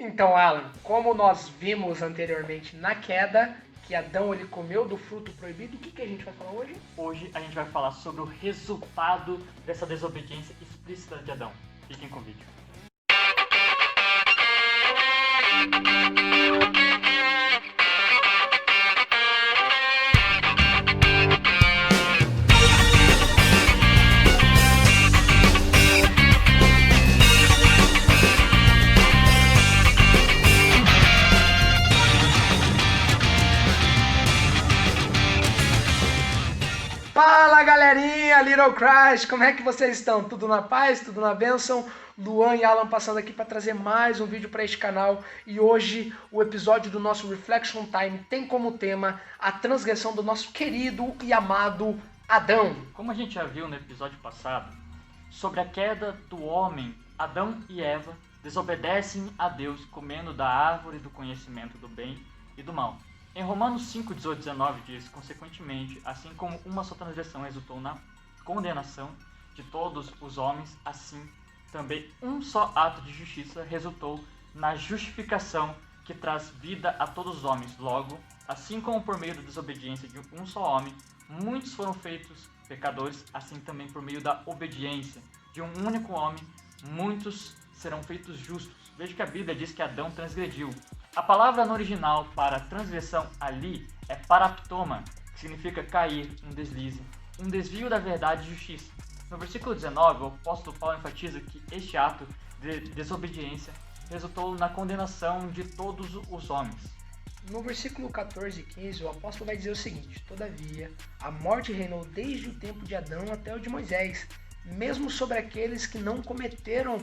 Então, Alan, como nós vimos anteriormente na queda, que Adão ele comeu do fruto proibido, o que a gente vai falar hoje? Hoje a gente vai falar sobre o resultado dessa desobediência explícita de Adão. Fiquem com o vídeo. Fala galerinha, Little Christ, como é que vocês estão? Tudo na paz, tudo na bênção? Luan e Alan passando aqui para trazer mais um vídeo para este canal e hoje o episódio do nosso Reflection Time tem como tema a transgressão do nosso querido e amado Adão. Como a gente já viu no episódio passado, sobre a queda do homem, Adão e Eva desobedecem a Deus comendo da árvore do conhecimento do bem e do mal. Em Romanos 5, 18 e 19 diz, consequentemente, assim como uma só transgressão resultou na condenação de todos os homens, assim também um só ato de justiça resultou na justificação que traz vida a todos os homens. Logo, assim como por meio da desobediência de um só homem, muitos foram feitos pecadores, assim também por meio da obediência de um único homem, muitos serão feitos justos. Veja que a Bíblia diz que Adão transgrediu. A palavra no original para transgressão ali é paraptoma, que significa cair, um deslize, um desvio da verdade e justiça. No versículo 19, o apóstolo Paulo enfatiza que este ato de desobediência resultou na condenação de todos os homens. No versículo 14 e 15, o apóstolo vai dizer o seguinte: todavia, a morte reinou desde o tempo de Adão até o de Moisés, mesmo sobre aqueles que não cometeram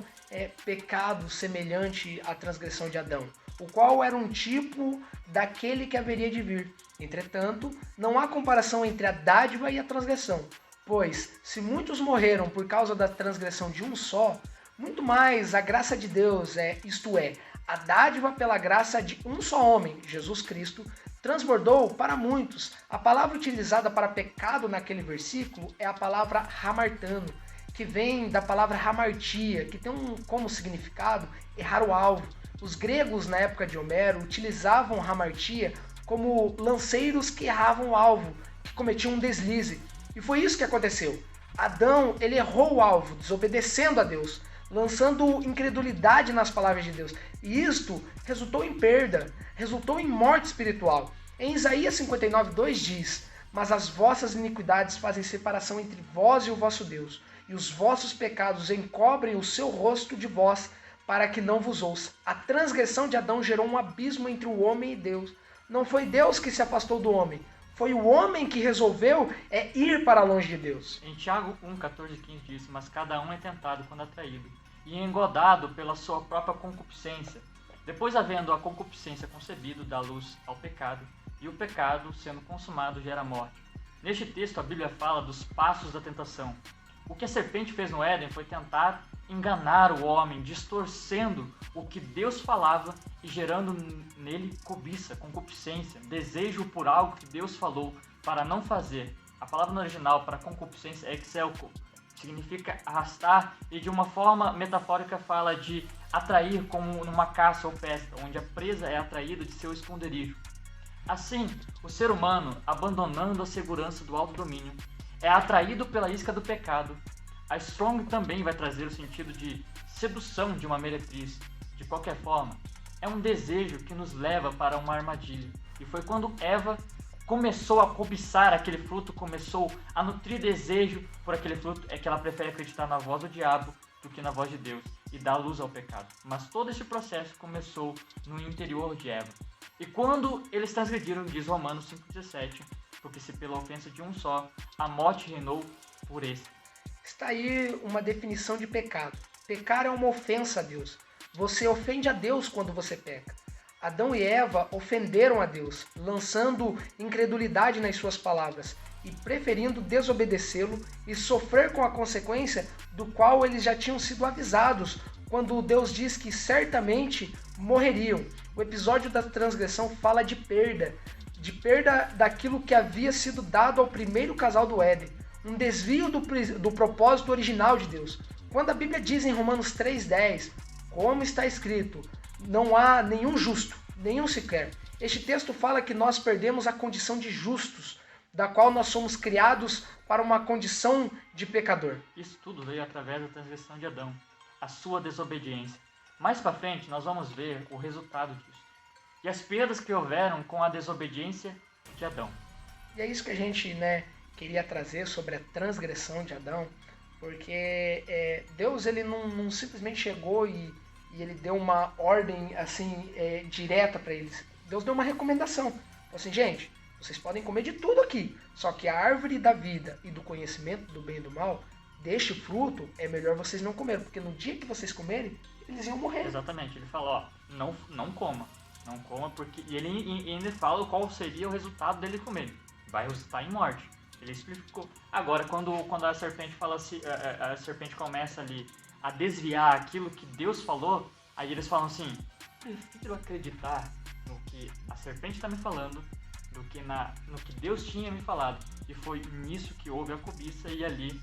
pecado semelhante à transgressão de Adão, o qual era um tipo daquele que haveria de vir. Entretanto, não há comparação entre a dádiva e a transgressão, pois, se muitos morreram por causa da transgressão de um só, muito mais a graça de Deus, isto é, a dádiva pela graça de um só homem, Jesus Cristo, transbordou para muitos. A palavra utilizada para pecado naquele versículo é a palavra hamartano, que vem da palavra hamartia, que tem como significado errar o alvo. Os gregos, na época de Homero, utilizavam hamartia como lanceiros que erravam o alvo, que cometiam um deslize. E foi isso que aconteceu. Adão, ele errou o alvo, desobedecendo a Deus, lançando incredulidade nas palavras de Deus. E isto resultou em perda, resultou em morte espiritual. Em Isaías 59:2 diz: mas as vossas iniquidades fazem separação entre vós e o vosso Deus, e os vossos pecados encobrem o seu rosto de vós, para que não vos ouça. A transgressão de Adão gerou um abismo entre o homem e Deus. Não foi Deus que se afastou do homem, foi o homem que resolveu ir para longe de Deus. Em Tiago 1, 14 e 15 diz, mas cada um é tentado quando atraído, e engodado pela sua própria concupiscência. Depois, havendo a concupiscência concebido, dá luz ao pecado, e o pecado, sendo consumado, gera morte. Neste texto, a Bíblia fala dos passos da tentação. O que a serpente fez no Éden foi tentar enganar o homem, distorcendo o que Deus falava e gerando nele cobiça, concupiscência, desejo por algo que Deus falou para não fazer. A palavra no original para concupiscência é exelco, significa arrastar, e de uma forma metafórica fala de atrair, como numa caça ou pesca, onde a presa é atraída de seu esconderijo. Assim, o ser humano, abandonando a segurança do autodomínio, é atraído pela isca do pecado. A Strong também vai trazer o sentido de sedução de uma meretriz. De qualquer forma, é um desejo que nos leva para uma armadilha. E foi quando Eva começou a cobiçar aquele fruto, começou a nutrir desejo por aquele fruto, é que ela prefere acreditar na voz do diabo do que na voz de Deus e dar luz ao pecado. Mas todo esse processo começou no interior de Eva. E quando eles transgrediram, diz Romanos 5,17, porque se pela ofensa de um só, a morte reinou por esse. Está aí uma definição de pecado. Pecar é uma ofensa a Deus. Você ofende a Deus quando você peca. Adão e Eva ofenderam a Deus, lançando incredulidade nas suas palavras e preferindo desobedecê-lo e sofrer com a consequência do qual eles já tinham sido avisados quando Deus diz que certamente morreriam. O episódio da transgressão fala de perda daquilo que havia sido dado ao primeiro casal do Éden, um desvio do propósito original de Deus. Quando a Bíblia diz em Romanos 3,10, como está escrito, não há nenhum justo, nenhum sequer. Este texto fala que nós perdemos a condição de justos, da qual nós somos criados para uma condição de pecador. Isso tudo veio através da transgressão de Adão, a sua desobediência. Mais para frente, nós vamos ver o resultado disso e as perdas que houveram com a desobediência de Adão. E é isso que a gente, queria trazer sobre a transgressão de Adão, porque Deus ele não simplesmente chegou e ele deu uma ordem assim direta para eles. Deus deu uma recomendação. Falou assim, gente, vocês podem comer de tudo aqui, só que a árvore da vida e do conhecimento do bem e do mal, deste fruto, é melhor vocês não comerem, porque no dia que vocês comerem, eles iam morrer. Exatamente, ele falou, não coma, porque e ele ainda fala qual seria o resultado dele comer. Vai resultar em morte. Ele explicou. Agora, quando a serpente fala assim, a serpente começa ali a desviar aquilo que Deus falou, aí eles falam assim, prefiro acreditar no que a serpente está me falando do que no que Deus tinha me falado. E foi nisso que houve a cobiça e ali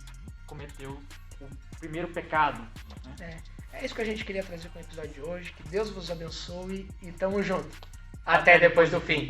cometeu o primeiro pecado. Né? É isso que a gente queria trazer com o episódio de hoje. Que Deus vos abençoe e tamo junto. Até depois do fim.